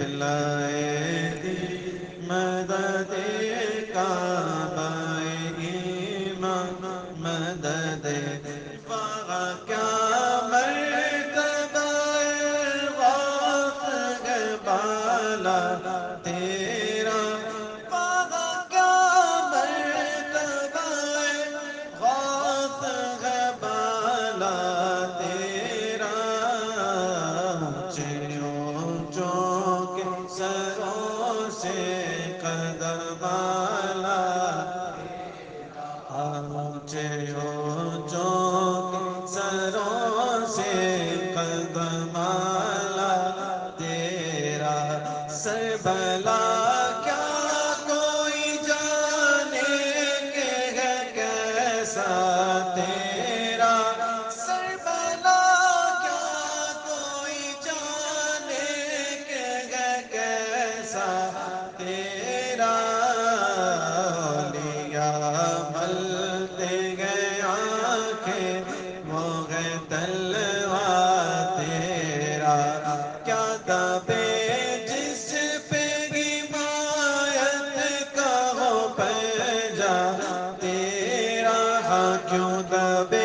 لائے دی مدد کعبہ ایمان مدد وہاں کیا مرتبہ غوث ہے بالا تیرا وہاں کیا مرتبہ غوث ہے بالا تیرا اونچے اونچوں کے سروں سے قدر بالا اونچے اونچوں کے سروں سے قدر بالا تیرا سر بلا کیا کوئی جانے کہ ہے کیسا تیرا سر بلا کیا کوئی جانے کہ ہے کیسا تیرا اولیاء ملتے گئے آنکھیں وہ ہے تلوار تیرا کیا دبے جس پہ حمایت کا ہو پنجا تیرا ہاں کیوں دبے